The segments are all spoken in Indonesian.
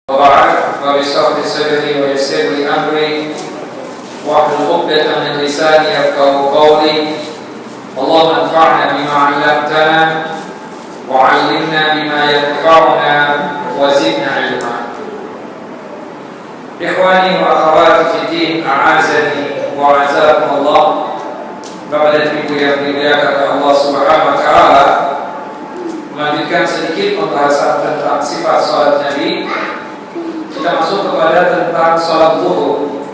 وبعد فبشرح صدري ويسر لي أمري واحلل عقدة من لساني يفقهوا قولي اللهم انفعنا بما علمتنا وعلمنا بما ينفعنا وزدنا علما. إخواني وأخواتي في الدين أعزني وأعزكم الله. Bapak dan Ibu yang dimuliakan Allah Subhanahu wa taala, melanjutkan sedikit pembahasan tentang sifat salat Nabi. Kita masuk kepada tentang salat zuhur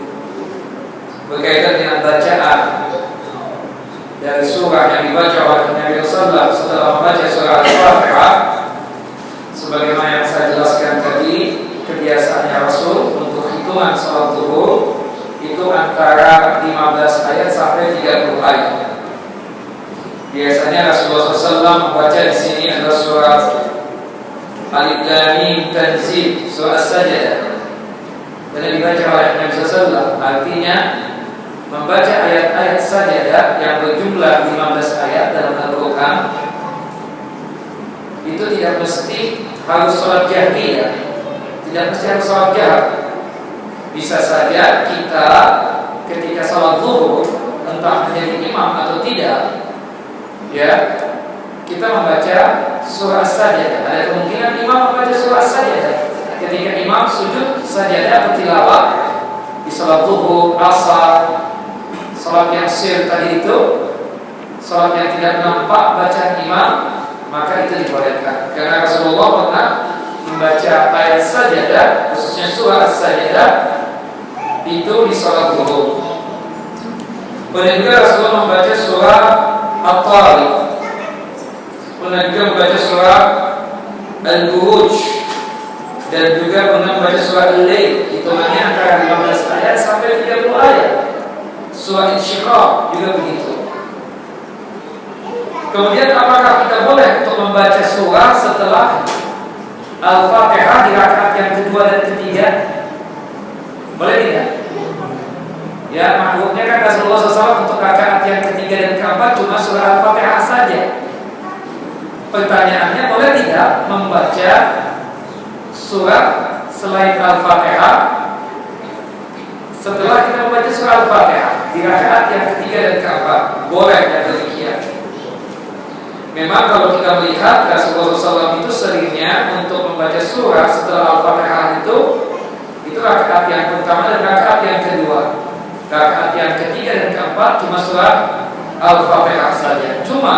berkaitan dengan bacaan dari surah yang dibaca oleh Nabi sallallahu alaihi wasallam setelah membaca surah Al-Fatihah. Sebagaimana yang saya jelaskan tadi, kebiasaannya Rasul untuk hitungan salat zuhur itu antara 15 ayat sampai 30 ayat. Biasanya Rasulullah SAW membaca di sini adalah surah Alif Lam Mim Tanzil, surah As-Sajdah. Karena dibaca oleh Nabi SAW, artinya membaca ayat-ayat sajadah yang berjumlah 15 ayat dalam Al-Quran itu tidak mesti harus sholat jahriyah, tidak mesti harus sholat jahr. Bisa saja kita ketika sholat zuhur, entah menjadi imam atau tidak, ya, kita membaca surah As-Sajdah. Ada kemungkinan imam membaca surah As-Sajdah ketika imam sujud sajadah atau tilawah di sholat zuhur, asar, sholat yang sir tadi itu, sholat yang tidak nampak bacaan imam, maka itu dibolehkan. Karena Rasulullah pernah membaca ayat sajadah, khususnya surah As-Sajdah, itu di sholat zuhur. Kemudian juga Rasulullah membaca surah At-Tariq, kemudian juga membaca surah Al-Buruj, dan juga pernah membaca surah Al-Lail. Hitungannya antara 15 ayat sampai 30 ayat. Surah Insyiqaq juga begitu. Kemudian apakah kita boleh untuk membaca surah setelah Al-Fatihah di rakaat yang kedua dan ketiga? Boleh tidak? Ya, maklumnya kan Rasulullah SAW untuk rakaat yang ketiga dan keempat cuma surah Al-Fatihah saja. Pertanyaannya, boleh tidak membaca surah selain Al-Fatihah setelah kita membaca surah Al-Fatihah di rakaat yang ketiga dan keempat? Boleh dan demikian. Memang kalau kita melihat Rasulullah SAW itu seringnya untuk membaca surah setelah Al-Fatihah itu rakaat yang pertama dan rakaat yang kedua. Rakaat yang ketiga dan keempat cuma surah Al-Fatihah saja. Cuma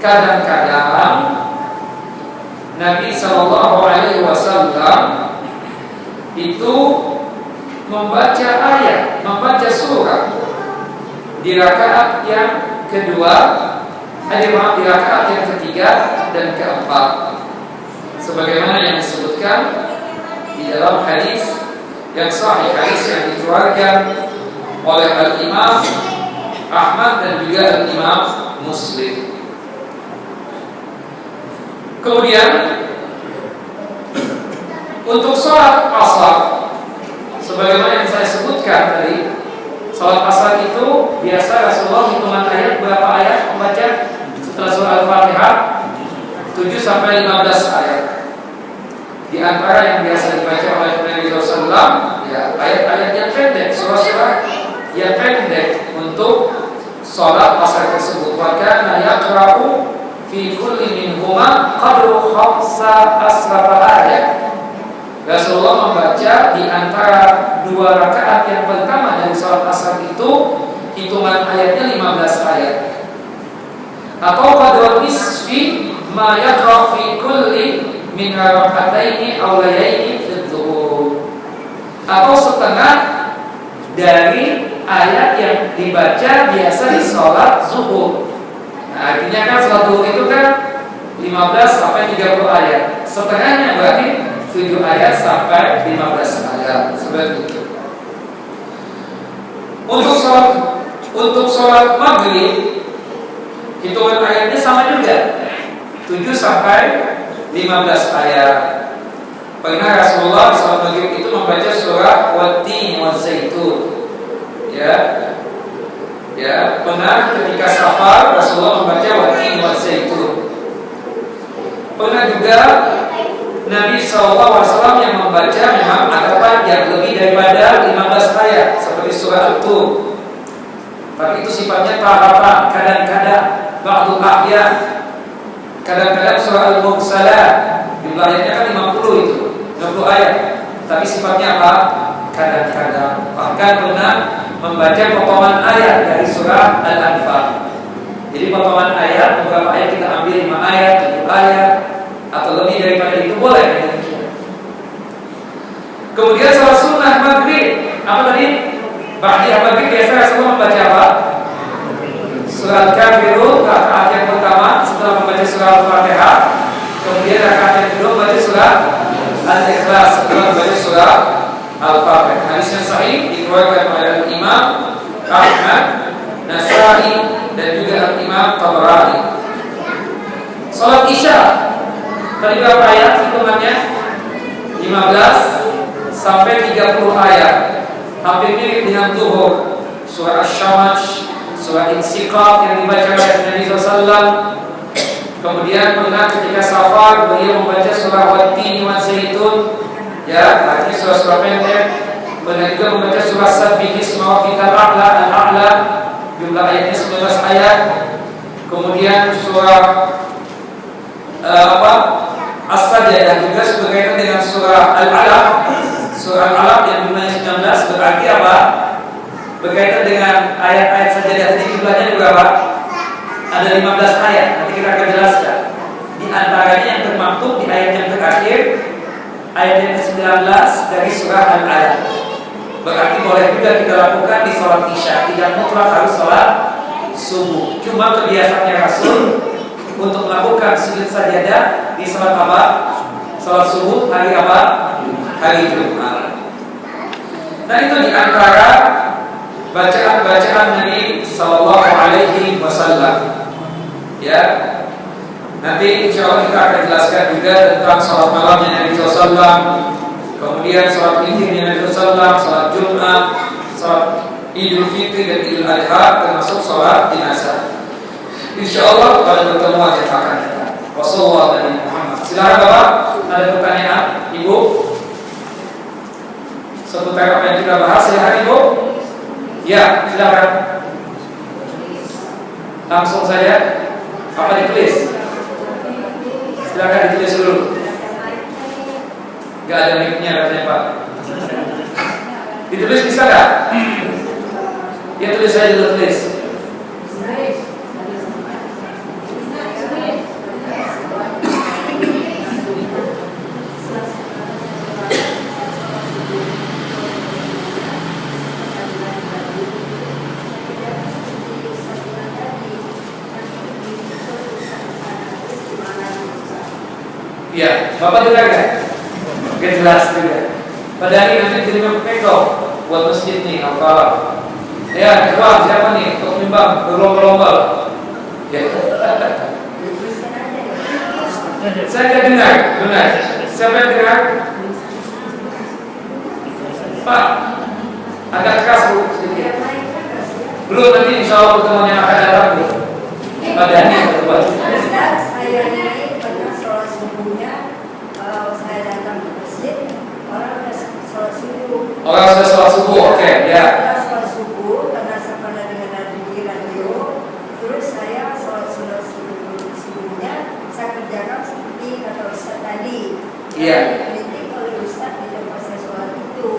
kadang-kadang Nabi SAW itu membaca ayat, membaca surah di rakaat yang kedua, di rakaat yang ketiga dan keempat, sebagaimana yang disebutkan di dalam hadis yang sahih, hadis yang dikeluarkan oleh Al-Imam Ahmad dan juga Al-Imam Muslim. Kemudian untuk sholat asar, sebagaimana yang saya sebutkan tadi, sholat asar itu biasa Rasulullah hitungan ayat, berapa ayat membaca setelah surah Al-Fatihah? 7 sampai 15 ayat. Di antara yang biasa dibaca oleh Nabi SAW, ya, ayat-ayat yang pendek, surah-surah yang pendek untuk sholat asar tersebut. Wa kana yaqra'u fi kulli minhuma qadru 15 ayat. Rasulullah membaca di antara dua rakaat yang pertama dari sholat asar itu hitungan ayatnya 15 ayat. Atau qadru nisfi ma yaqra' fi kulli min raka'ataini aw layaini fi dhuhur, atau setengah dari ayat yang dibaca biasa di sholat zuhur. Nah, artinya kan sholat zuhur itu kan 15 sampai 30 ayat. Setengahnya berarti 7 ayat sampai 15 ayat, seperti itu. Untuk sholat maghrib hitungan ayatnya sama juga, 7 sampai 15 ayat. Pernah Rasulullah SAW itu membaca surah Wat-Tin Waz-Zaitun. Ya, pernah ketika safar Rasulullah membaca Wat-Tin Waz-Zaitun. Pernah juga Nabi SAW yang membaca memang agak panjang, lebih daripada 15 ayat seperti surah Al-Tur. Tapi itu sifatnya taratan, kadang-kadang ba'dul ahyan. Kadang-kadang surah Al-Mursalah jumlah ayatnya kan 50 itu, 50 ayat. Tapi sifatnya apa? Kadang-kadang. Bahkan pernah membaca potongan ayat dari surah Al-Anfal. Jadi potongan ayat, beberapa ayat kita ambil 5 ayat, 7 ayat atau lebih daripada itu boleh. Kemudian salat sunnah maghrib, apa tadi? Ba'diyah maghrib biasa Rasulullah membaca apa? Surah Al-Kafirun, rakaat yang pertama setelah membaca surah Al-Fatihah. Kemudian rakaat yang kedua membaca surah Al-Ikhlas setelah membaca surah Al-Fatihah. Hadisnya sahih diriwayatkan oleh Imam Ahmad, Nasai dan juga Imam Tabrani. Salat Isya tadi berapa ayat hitungannya? 15 sampai 30 ayat. Hampir mirip dengan Zuhur. Surah Asy-Syams, surah Insiqaq yang dibaca oleh Nabi SAW. Kemudian pernah ketika safar beliau membaca surah Wat-Tin wa Zaitun, ya, artinya surah-surah pendek. Pernah juga membaca surah Sabbih isma rabbikal a'la al-a'la, jumlah ayatnya 19 ayat. Kemudian surah As-Sajdah juga berkaitan dengan surah Al-Alaq. Surah Al-Alaq yang jumlahnya 19 berarti apa? Berkaitan dengan ayat-ayat sajadah tadi jumlahnya berapa? Ada 15 ayat. Nanti kita akan jelaskan. Di antaranya yang termaktub di ayat yang terakhir, ayat yang ke-19 dari surah Al-Alaq. Berarti boleh juga kita lakukan di sholat Isya. Tidak mutlak harus sholat subuh. Cuma kebiasaannya Rasul untuk melakukan sujud sajadah di sholat apa? Sholat subuh hari apa? Hari Jumat. Nah, itu di antara bacaan-bacaan Nabi Sallallahu Alaihi Wasallam. Ya, nanti insya Allah kita akan jelaskan juga tentang sholat malamnya Nabi SAW, kemudian sholat witirnya Nabi SAW, sholat Jumat, sholat Idul Fitri dan Idul Adha, termasuk sholat jenazah. Insya Allah pada pertemuan yang akan datang. Wassalamualaikum warahmatullahi wabarakatuh. Silakan Bapak, ada pertanyaan, Ibu? Seputar apa yang kita bahas, silakan Ibu. Ya, silakan. Langsung saja. Apa ditulis? Silakan ditulis dulu. Gak ada mic-nya katanya Pak. Ditulis bisa gak? Ya tulis saja dulu, tulis. Ya, Bapak dengar kan? Oke, jelas juga. Pada hari nanti terima peko buat masjid nih, apa? Ya, kedua siapa nih? Untuk nyumbang berlomba-lomba. Ya. Saya tidak dengar, benar. Siapa yang dengar? Pak, agak keras Bu, sedikit. Belum, nanti insya Allah pertemuan yang akan datang Bu. Pada hari yang kedua. Saya pernah sholat subuhnya, saya datang ke masjid, orang sudah sholat subuh. Orang sudah sholat subuh, oke, ya. Saya sholat subuh karena saya pernah dengar di radio. Terus saya sholat subuhnya, saya kerjakan seperti kata Ustaz tadi. Iya. Dikritik oleh Ustaz di tempat saya sholat itu.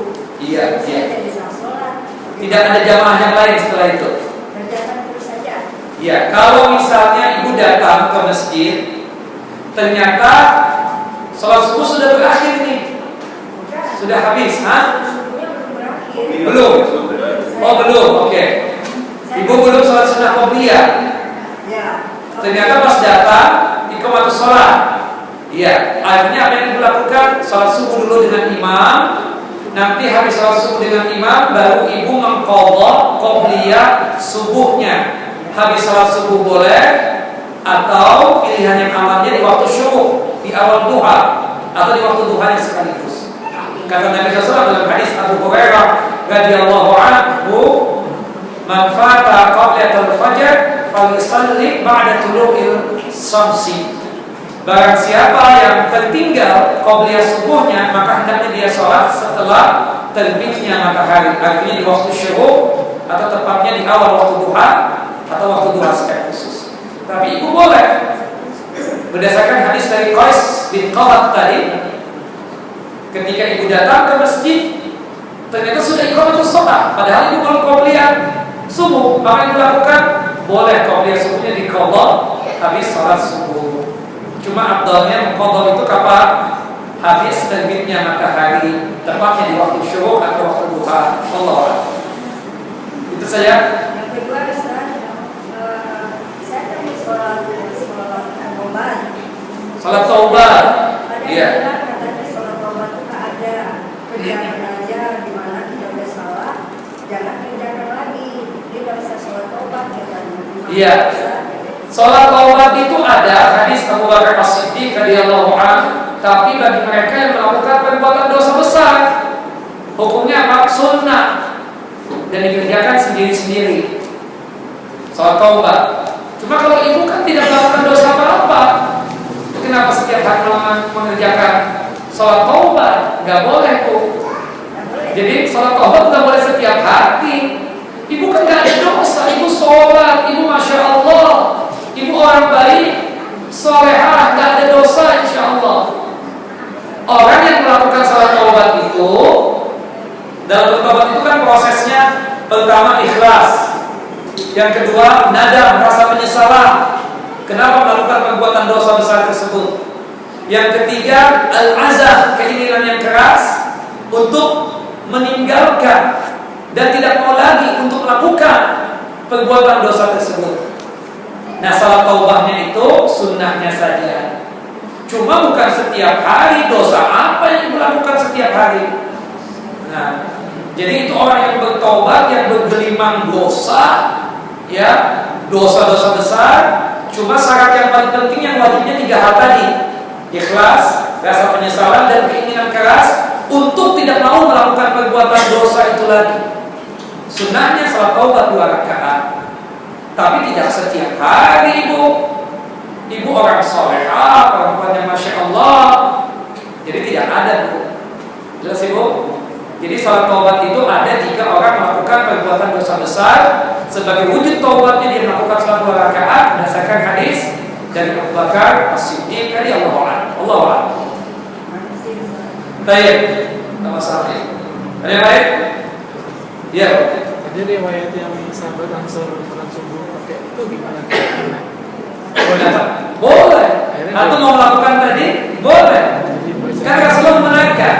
Iya, Saya iya. jadi sholat. Tidak ada jamaah yang lain setelah itu. Kerjakan terus saja. Ya, kalau misalnya ibu datang ke masjid, ternyata sholat subuh sudah berakhir nih, sudah habis, Subuhnya belum berakhir. belum? Oh belum, oke. Ibu belum sholat sunnah qobliyah. Ya. Ternyata pas datang, iqamatus sholat. Iya, akhirnya apa yang ibu lakukan? Sholat subuh dulu dengan imam. Nanti habis sholat subuh dengan imam, baru ibu mengqadha qobliyah subuhnya. Habis sholat subuh boleh, atau pilihan yang amannya di waktu syuruk, di awal duha, atau di waktu duhanya sekaligus. Kata Nabi SAW dalam hadis Abu Hurairah radhiyallahu anhu, "Man fata qablatul fajr falyusalli ba'da tulu'il syamsi." Barang siapa yang tertinggal qobliyah subuhnya, maka hendaknya dia sholat setelah terbitnya matahari, artinya di waktu syuruk atau tepatnya di awal waktu duha atau waktu duha secara khusus. Tapi ibu boleh, berdasarkan hadis dari Qais bin Qawat tadi, ketika ibu datang ke masjid, ternyata sudah iqamatus sholat, padahal ibu belum qobliyah subuh. Apa yang dilakukan? Boleh qobliyah subuhnya diqadha habis sholat subuh. Cuma afdalnya qadha itu kapan? Habis terbitnya matahari, tepatnya di waktu syuruk atau waktu duha. Allah. Itu saja. Yang kedua, saya tadi sholat taubat. Sholat taubat. Iya. Katanya sholat taubat itu ada kerjaan aja di mana tidak ada salah, jangan kerjakan lagi. Dia nggak bisa sholat taubat katanya. Iya. Sholat taubat itu ada hadis Abu Bakar As-Siddiq radhiyallahu anhu, tapi bagi mereka yang melakukan perbuatan dosa besar, hukumnya apa? Sunnah dan dikerjakan sendiri-sendiri. Sholat taubat. Cuma kalau ibu kan tidak melakukan dosa apa-apa, kenapa setiap hari mengerjakan sholat taubat? Gak boleh, Bu. Jadi sholat taubat gak boleh setiap hari. Ibu kan gak ada dosa, ibu sholat, ibu Masya Allah, ibu orang baik, solehah, gak ada dosa insya Allah. Orang yang melakukan sholat taubat itu, dalam bertobat itu kan prosesnya, pertama ikhlas, yang kedua nadam, rasa penyesalan kenapa melakukan perbuatan dosa besar tersebut, yang ketiga al-azam, keinginan yang keras untuk meninggalkan dan tidak mau lagi untuk melakukan perbuatan dosa tersebut. Nah, salat taubahnya itu sunnahnya saja. Cuma bukan setiap hari. Dosa apa yang dilakukan setiap hari? Nah, jadi itu orang yang bertaubat, yang bergelimang dosa, ya, dosa-dosa besar. Cuma syarat yang paling penting yang wajibnya 3 hal tadi: ikhlas, rasa penyesalan, dan keinginan keras untuk tidak mau melakukan perbuatan dosa itu lagi. Sunnahnya salat taubat 2 rakaat, tapi tidak setiap hari, ibu. Ibu orang solehah, perempuan yang Masya Allah, jadi tidak ada, Bu. Jelas, Ibu? Jadi salat taubat itu ada jika orang melakukan perbuatan dosa besar. Sebagai wujud taubatnya dia melakukan salat 2 rakaat berdasarkan hadis dari Abu Bakar As-Siddiq radhiyallahu anhu. Allahu a'lam. Baik, nama sahabat. Ada yang lain? Iya. Jadi riwayat yang sahabat Ansor sholat subuh pakai itu gimana? Boleh. Atau mau melakukan tadi? Boleh. Karena Rasulullah menerangkan,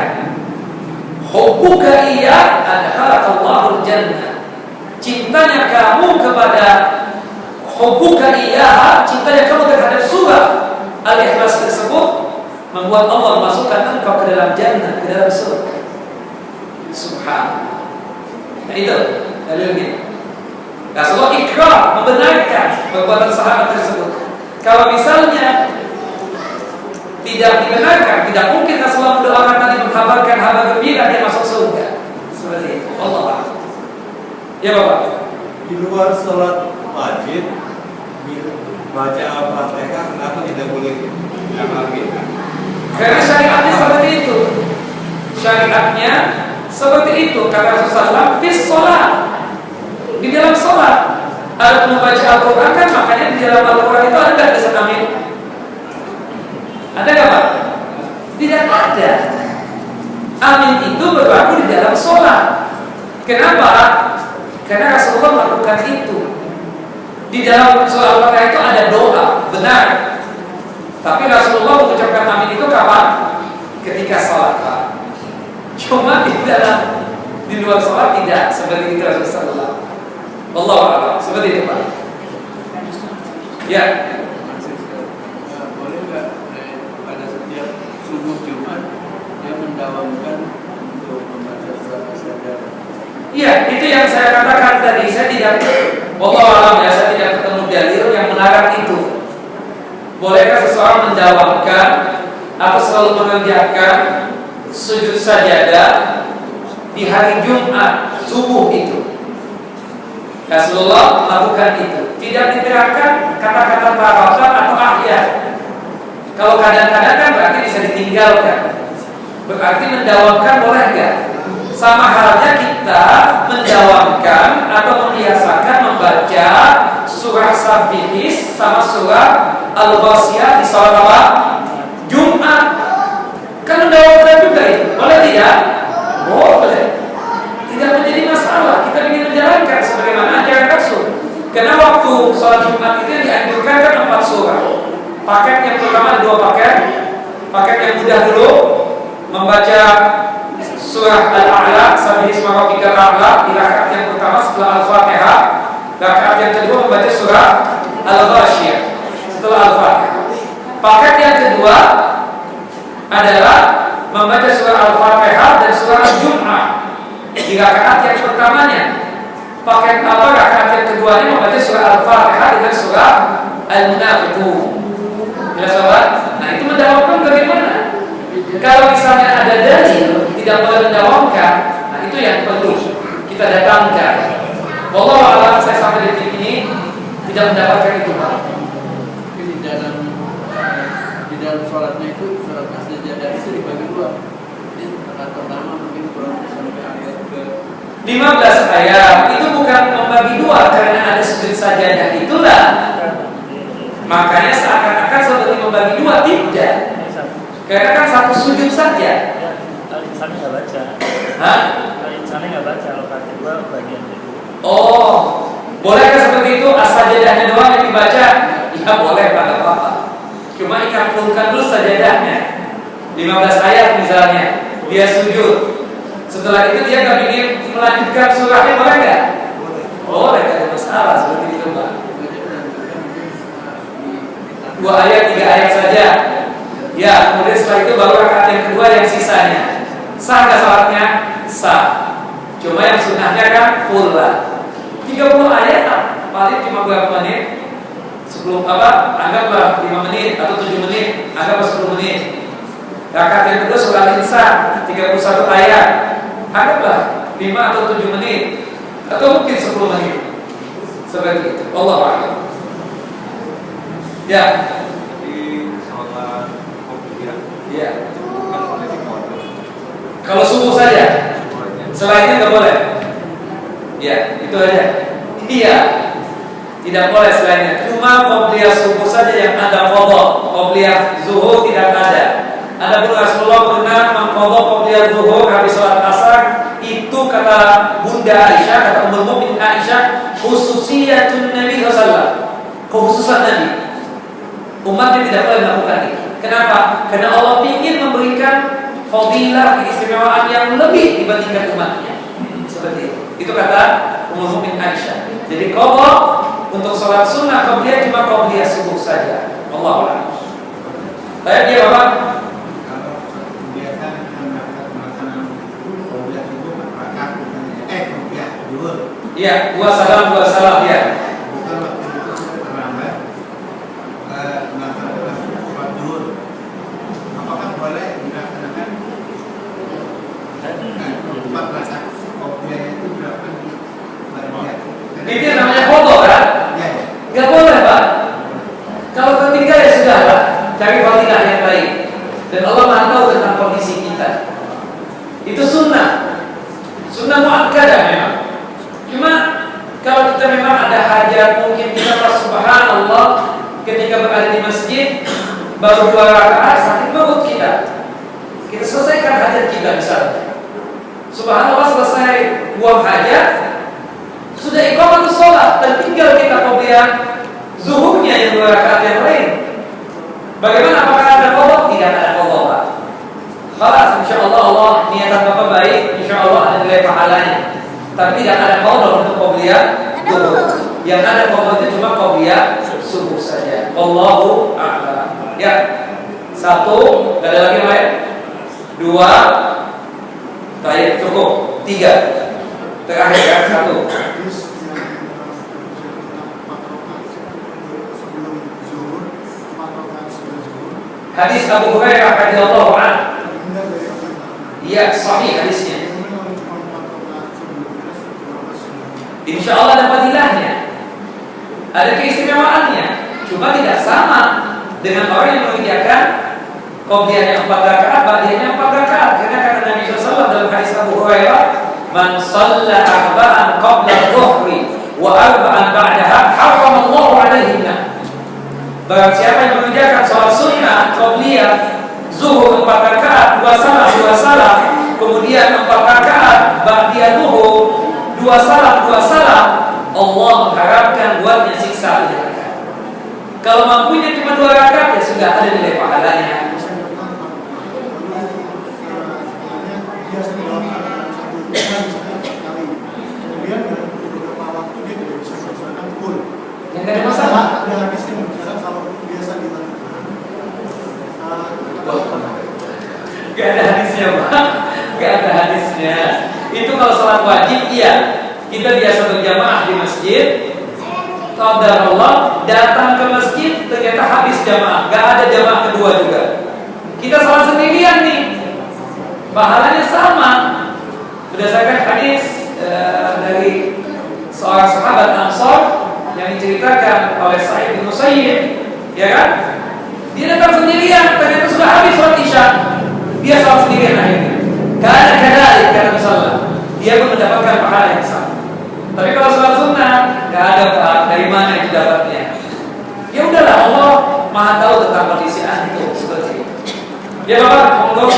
hubbuka iya adkhalakallahul jannah. Cintanya kamu kepada hubbuka iya, cintanya kamu terhadap surah Al-Ikhlas tersebut membuat Allah memasukkan engkau ke dalam jannah, ke dalam surga. Subhanallah. Nah, itu dalilnya. Rasulullah ikrar, membenarkan perbuatan sahabat tersebut. Kalau misalnya tidak dibenarkan, tidak mungkin Rasulullah mendoakan tadi menghabarkan kabar gembira dia masuk surga. Seperti itu. Allah. Ya, Bapak. Di luar sholat wajib baca Al-Fatihah, kenapa tidak boleh mengamalkan? Karena syariatnya seperti itu. Syariatnya seperti itu. Kata Rasulullah, fis sholat, di dalam sholat. Ada membaca Al-Quran kan, makanya di dalam Al-Quran itu ada nggak tulisan amin? Ada nggak, Pak? Tidak ada. Amin itu berlaku di dalam sholat. Kenapa? Karena Rasulullah melakukan itu. Di dalam surah Al-Fatihah itu ada doa, benar. Tapi Rasulullah mengucapkan amin itu kapan? Ketika sholat, Pak. Cuma di luar sholat tidak seperti itu Rasulullah. Allah Allah, seperti itu, Pak. Ya. Boleh nggak pada setiap subuh Jumat dia mendawamkan untuk membaca surat As-Sajdah? Iya, itu yang saya katakan tadi. Saya tidak, Allah alam ya, saya tidak ketemu dalil yang melarang itu. Bolehkah seseorang mendawamkan atau selalu mengerjakan sujud sajadah di hari Jumat subuh itu? Rasulullah melakukan itu. Tidak diterangkan kata-kata taratan atau ahya. Kalau kadang-kadang kan berarti bisa ditinggalkan. Berarti mendawamkan boleh nggak? Sama halnya kita mendawamkan atau membiasakan membaca surah Sabihis sama surah Al-Ghasyiyah di salat apa? Jumat. Kan mendawamkan juga itu. Boleh tidak? Boleh. Tidak menjadi masalah. Kita ingin menjalankan sebagaimana ajaran Rasul. Karena waktu salat Jumat itu yang dianjurkan kan 4 surah. Paket yang pertama ada 2 paket. Paket yang mudah dulu membaca surah Al-A'la, Sabbihisma rabbikal a'la di rakaat yang pertama setelah Al-Fatihah. Rakaat yang kedua membaca surah Al-Ghasyiyah setelah Al-Fatihah. Paket yang kedua adalah membaca surah Al-Fatihah dan surah Al-Jum'ah di rakaat yang pertamanya. Paket apa? Rakaat yang keduanya membaca surah Al-Fatihah dengan surah Al-Munafiqun. Jelas sobat? Nah itu mendawamkan bagaimana? Kalau misalnya ada dalil tidak boleh mendawamkan, nah itu yang perlu kita datangkan. Wallahu a'lam, saya sampai detik ini tidak mendapatkan itu, Pak. Tapi di dalam sholatnya itu sholat sajadah itu dibagi 2. Jadi rakaat pertama mungkin kurang sampai ayat ke 15 ayat itu bukan membagi 2 karena ada sujud sajadah itulah. Makanya seakan-akan seperti membagi 2, tidak. Karena kan satu sujud saja. Sana nggak baca. Hah? Sana nggak baca. Kalau kedua bagian kedua. Oh, bolehkah seperti itu? As-sajadahnya doang yang dibaca? Ya boleh, pada apa-apa. Cuma ikatkan dulu sajadahnya. 15 ayat misalnya, dia sujud. Setelah itu dia nggak ingin melanjutkan surahnya, boleh nggak? Boleh, nggak ada masalah seperti itu, Pak. 2 ayat, 3 ayat saja. Ya, kemudian setelah itu baru rakaat yang kedua yang sisanya. Sah nggak salatnya? Sah. Cuma yang sunnahnya kan full lah. 30 ayat paling cuma berapa menit? Sebelum apa? Anggaplah 5 menit atau 7 menit, anggaplah 10 menit. Rakaat yang kedua surah Al-Insan 31 ayat. Anggaplah 5 atau 7 menit atau mungkin 10 menit. Seperti itu. Wallahu a'lam. Ya. Iya. Kalau subuh saja, selainnya nggak boleh. Ya, itu aja. Iya, tidak boleh selainnya. Cuma qobliyah subuh saja yang ada qadha. Qobliyah zuhur tidak ada. Adapun Rasulullah pernah mengqadha qobliyah zuhur habis sholat asar. Itu kata Bunda Aisyah, kata Ummul Mukminin Aisyah, khususiyatun Nabi sallallahu alaihi wasallam. Khususan Nabi. Umatnya tidak boleh melakukan itu. Kenapa? Karena Allah ingin memberikan fadilah, keistimewaan yang lebih dibandingkan umatnya. Seperti itu. Itu kata Ummul Mukminin Aisyah. Jadi qadha untuk sholat sunnah qabliyah cuma qabliyah subuh saja. Allahu a'lam. Tanya dia Bapak. Kalau biasa melaksanakan qabliyah subuh rakaat qabliyah zuhur. Iya, 2 salam ya. Bukan waktu itu terlambat. Melaksanakan sholat zuhur. Apakah boleh dilaksanakan 4 rakaat qabliyah itu berapa di bagian? Itu yang namanya qadha kan? Ya. Gak boleh Pak. Kalau tertinggal ya sudahlah, cari fadilah yang baik. Dan Allah Maha tahu tentang kondisi kita. Itu sunnah. Sunnah muakkadah memang. Cuma kalau kita memang ada hajat, mungkin kita pas subhanallah ketika berada di masjid baru 2 rakaat sakit perut kita. Kita selesaikan hajat kita misalnya. Subhanallah selesai buang hajat, sudah iqamatus sholat, dan tinggal kita qabliyah zuhurnya yang 2 rakaat yang lain. Bagaimana? Apakah ada qadha? Tidak ada qadha, Pak. Khalas, insyaallah Allah niatan Bapak baik, insyaallah ada nilai pahalanya. Tapi tidak ada qadha untuk qabliyah zuhur. Yang ada qadha itu cuma qabliyah subuh saja. Wallahu a'lam. Ya. 1, enggak ada lagi yang lain. 2, baik, cukup. 3. Terakhir kan 1. Hadis Abu Hurairah radhiyallahu anhu. Iya, sahih hadisnya. Insya Allah ada fadilahnya, ada keistimewaannya. Cuma tidak sama dengan orang yang mengerjakan qobliyahnya 4 rakaat, ba'diyahnya 4 rakaat. Karena kata Nabi SAW dalam hadis Abu Hurairah, "Man shalla arba'an qabla dhuhri wa arba'an ba'daha, haramallahu 'alaihinna." Barang siapa yang mengerjakan sholat sunnah qobliyah zuhur 4 rakaat, 2 salam, kemudian 4 rakaat ba'diyah zuhur, 2 salam, Allah mengharapkan buatnya siksa di neraka. Kalau mampunya cuma 2 rakaat, ya sudah ada nilai pahalanya. Kemudian beberapa waktu dia tidak bisa melaksanakan full. Yang ada masalah. Ada hadisnya misalkan kalau biasa dilakukan. Gak ada hadisnya, Pak. Gak ada hadisnya. Itu kalau sholat wajib, iya. Kita biasa berjamaah di masjid. Qadarullah datang ke masjid ternyata habis jamaah, gak ada jamaah kedua juga. Kita sholat sendirian nih, pahalanya sama. Berdasarkan hadis dari seorang sahabat Ansor yang diceritakan oleh Sa'id bin Musayyib, ya kan? Dia datang sendirian, ternyata sudah habis sholat isya. Dia sholat sendirian akhirnya. Karena kadalik, kata Rasulullah, dia pun mendapatkan pahala yang sama. Tapi kalau sholat sunnah, nggak ada Pak, dari mana itu dapatnya? Ya udahlah, Allah Maha tahu tentang kondisi antum seperti itu. Ya Bapak, monggo.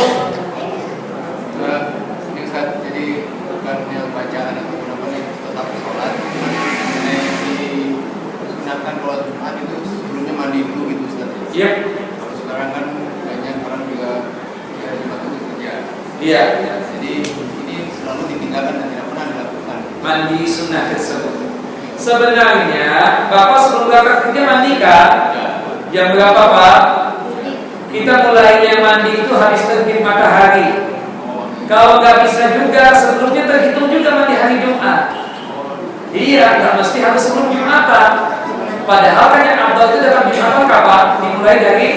Ini Ustaz, jadi bukan yang bacaan atau apa nih, tetap sholat. Digunakan kalau Jumat itu sebelumnya mandi dulu gitu Ustaz. Iya. Kalau sekarang kan banyak orang juga ya Jumat itu kerja. Iya. Jadi ini selalu ditinggalkan dan tidak pernah dilakukan. Mandi sunnah tersebut. Sebenarnya Bapak sebelum berangkat kerja mandi kan? Jam berapa Pak? Kita mulainya mandi itu habis terbit matahari. Kalau nggak bisa juga sebelumnya terhitung juga mandi hari Jumat. Iya, nggak mesti harus sebelum Jumatan. Padahal kan yang abdal itu datang Jumatan kapan? Dimulai dari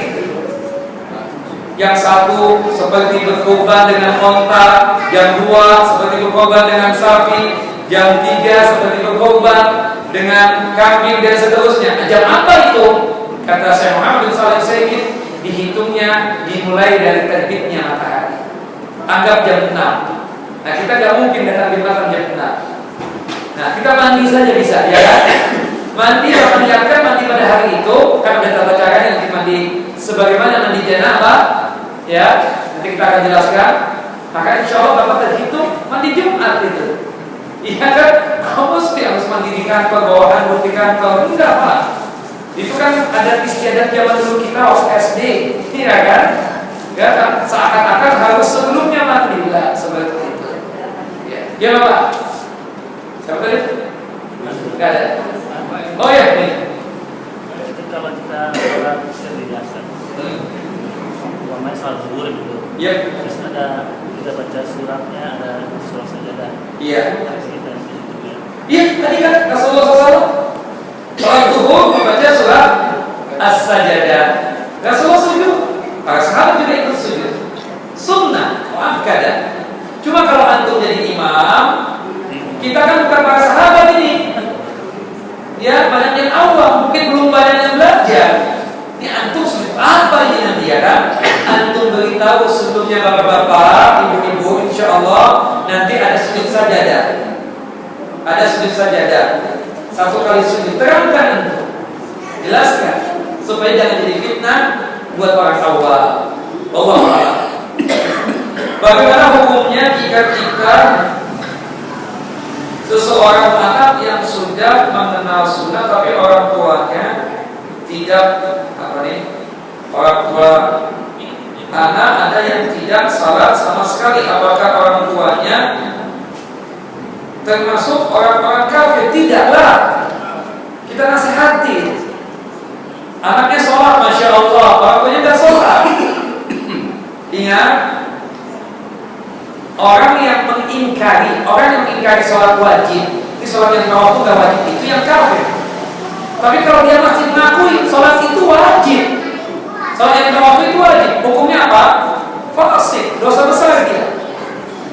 yang satu seperti berkorban dengan onta, yang 2 seperti berkorban dengan sapi, yang 3 seperti berkorban dengan kambing dan seterusnya. Jam apa itu? Kata Syekh Muhammad bin Shalih Al-Utsaimin, dihitungnya dimulai dari terbitnya matahari. Anggap jam 6. Nah kita nggak mungkin datang Jumatan jam 6. Nah kita mandi saja bisa, ya kan? Mandi kalau niatkan mandi pada hari itu, kan ada tata caranya nanti mandi sebagaimana mandi janabah, ya. Nanti kita akan jelaskan. Maka insya Allah Bapak terhitung mandi Jumat itu. Iya kan? Kamu mesti harus mandi di kantor, bawa handuk di kantor. Enggak Pak. Itu kan ada istiadat zaman dulu kita waktu SD, iya kan? Ya kan? Seakan-akan harus sebelumnya mandi lah seperti itu. Ya Bapak. Siapa tadi? Enggak ada. Oh ya nih. Itu kalau kita sholat biasa, umpamanya sholat zuhur gitu. Iya. Terus kita baca suratnya, ada surat sajadah. Iya. Kita itu ya. Iya, tadi kan Rasulullah SAW sholat zuhur membaca surat As-Sajadah. Rasulullah sujud, para sahabat juga ikut sujud. Sunnah, muakkadah. Cuma kalau antum jadi imam, kita kan bukan para sahabat ini. Ya, banyak yang awam, mungkin belum banyak yang belajar. Ini antum sujud apa ini nanti ya kan? Antum beritahu sebelumnya bapak-bapak, ibu-ibu, insya Allah nanti ada sujud sajadah. Ada sujud sajadah. 1 kali sujud, terangkan antum, jelaskan supaya jangan jadi fitnah buat orang awam. Allah Allah. Bagaimana hukumnya jika seseorang anak yang sudah mengenal sunnah tapi orang tuanya tidak orang tua anak ada yang tidak salat sama sekali, apakah orang tuanya termasuk orang-orang kafir? Tidaklah. Kita nasihati anaknya sholat, masya Allah, orang tuanya tidak sholat. Ingat, orang yang mengingkari sholat wajib, ini sholat yang waktu gak wajib, itu yang kafir. Tapi kalau dia masih mengakui sholat itu wajib, sholat yang waktu itu wajib, hukumnya apa? Fasik, dosa besar dia.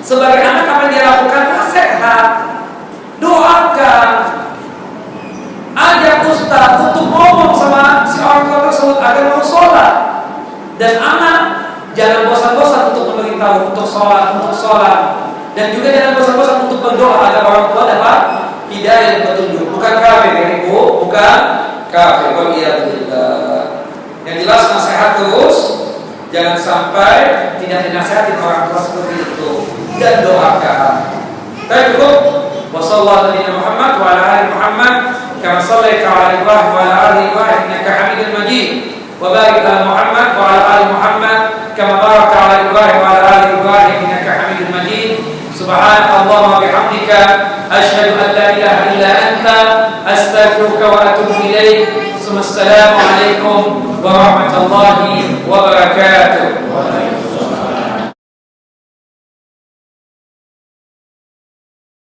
Sebagai anak apa yang dia lakukan? Nasihat, doakan, ajak ustaz untuk ngomong sama si orang tua tersebut agar mau sholat. kafir. Waliyadzubillah. Yang jelas nasihat terus, jangan sampai tidak dinasihati orang tua seperti itu, dan doakan. Kita cukup. Wassallallahu ala Muhammad wa ala ali Muhammad kama shallaita ala Ibrahim wa ala ali Ibrahim innaka Hamidum Majid. Wa barik ala Muhammad wa ala ali Muhammad kama barakta ala Ibrahim wa ala ali Ibrahim innaka Hamidum Majid. Subhanakallahumma wa bihamdika asyhadu an la ilaha illa anta astaghfiruka wa atubu ilaik. Assalamualaikum warahmatullahi